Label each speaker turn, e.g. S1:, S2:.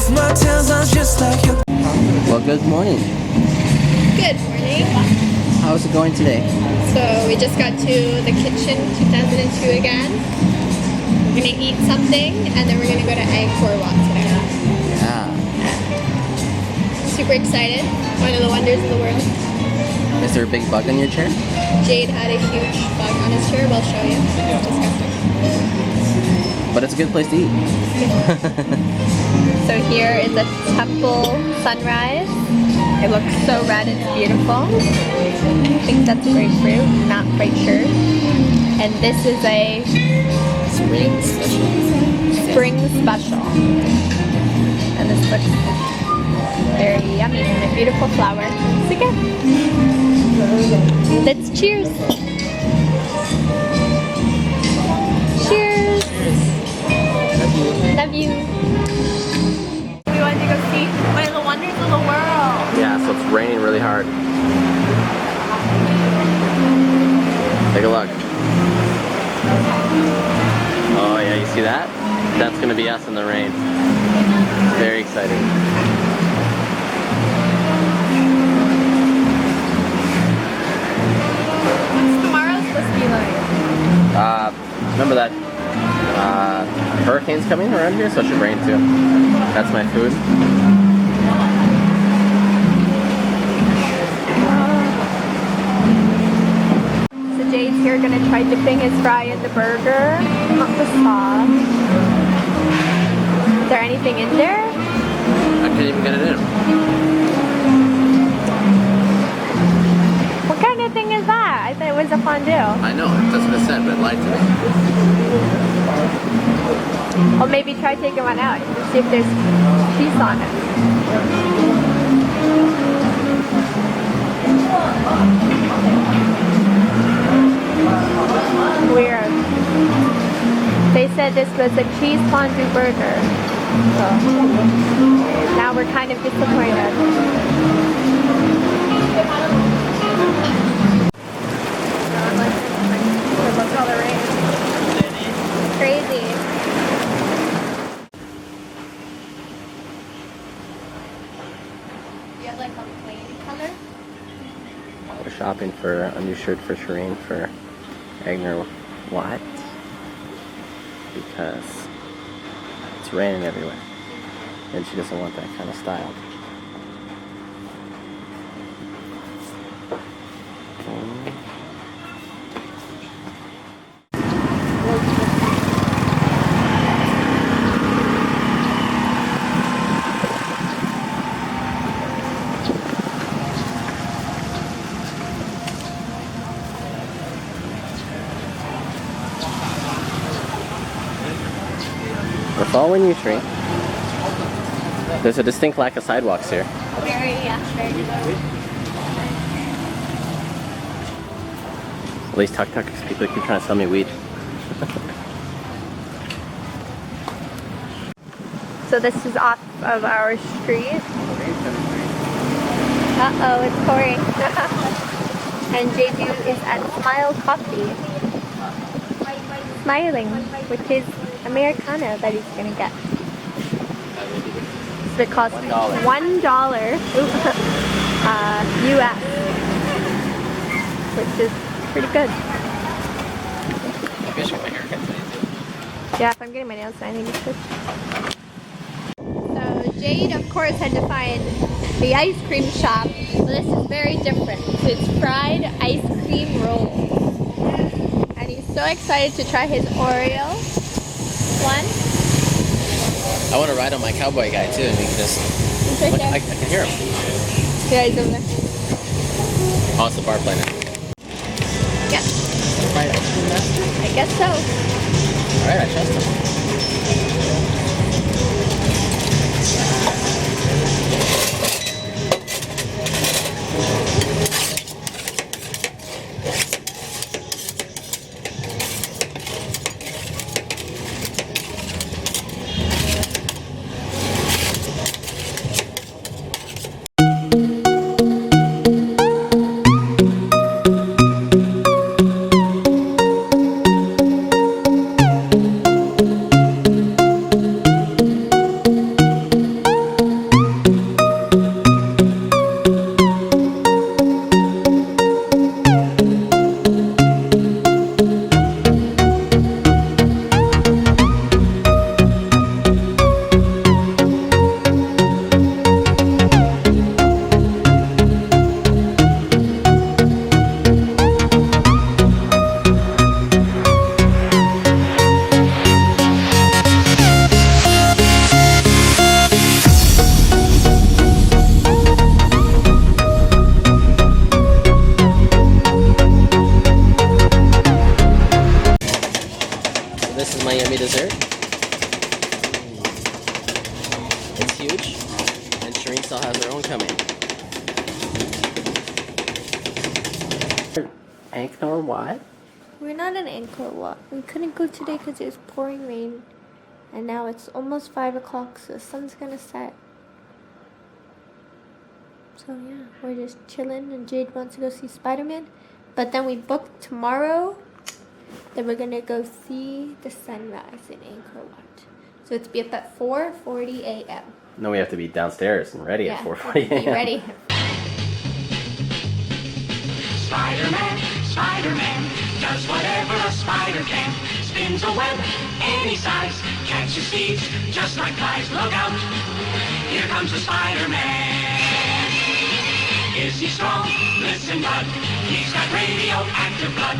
S1: Well, good morning.
S2: Good morning.
S1: How's it going today?
S2: So we just got to the kitchen 2002 again. We're gonna eat something and then we're gonna go to Angkor Wat today.
S1: Yeah.
S2: Super excited. One of the wonders of the world.
S1: Is there a big bug on your chair?
S2: Jade had a huge bug on his chair. We'll show you. It's disgusting.
S1: But it's a good place to eat.
S2: So here is a temple sunrise. It looks so red, it's beautiful. I think that's grapefruit, not quite sure. And this is a
S1: Spring special.
S2: spring special. And this looks very yummy and a beautiful flower. So good. Let's cheers. Cheers. Love you. We wanted to go see one of the wonders of the world.
S1: Yeah, so it's raining really hard. Take a look. Oh yeah, you see that? That's gonna be us in the rain. Very exciting.
S2: What's tomorrow supposed to be like?
S1: Remember that hurricane's coming around here, so it should rain too. That's my food.
S2: So Jade's here gonna try dipping his fry in the burger, not the sauce. Is there anything in there?
S1: I can't even get it in.
S2: What kind of thing is that? I thought it was a fondue.
S1: I know, that's what it said, but it lied to me.
S2: Well, maybe try taking one out and see if there's cheese on it. Weird. They said this was a cheese fondue burger. So now we're kind of disappointed. Look at all the rain. Crazy. You have like a plain color?
S1: We're shopping for a new shirt for Shireen for Angkor Wat because it's raining everywhere and she doesn't want that kind of style. We're following you, Shireen. There's a distinct lack of sidewalks here.
S2: Very, yeah, very good.
S1: At least tuk-tuk, because people keep trying to sell me weed.
S2: So this is off of our street. Uh-oh, it's pouring. And Jeju is at Smile Coffee. Smiling, which is Americano that he's gonna get. So it costs $1 US, which is pretty good.
S1: Maybe I should get my haircut today too.
S2: Yeah, if I'm getting my nails done, I think it's good. So Jade, of course, had to find the ice cream shop. Well, this is very different. So it's fried ice cream rolls. And he's so excited to try his Oreo one.
S1: I want to ride on my cowboy guy too, and we can just.
S2: He's right
S1: Look,
S2: there.
S1: I can hear him.
S2: Yeah, he's over there.
S1: Oh, it's the bar player.
S2: Yeah,
S1: Fried ice cream master?
S2: I guess so.
S1: Alright, I trust him. It's huge, and Shireen still has her own coming. Angkor Wat?
S2: We're not in Angkor Wat. We couldn't go today because it was pouring rain. And now it's almost 5 o'clock, so the sun's gonna set. So yeah, we're just chilling, and Jade wants to go see Spider-Man. But then we booked tomorrow that we're gonna go see the sunrise in Angkor Wat. So it's be up at 4:40 a.m.
S1: No, we have to be downstairs and ready at 4:40
S2: Be
S1: a.m.
S2: ready.
S3: Spider-Man, Spider-Man, does whatever a spider can. Spins a web any size, catches thieves just like flies. Look out, here comes the Spider-Man. Is he strong? Listen, bud, he's got radioactive blood.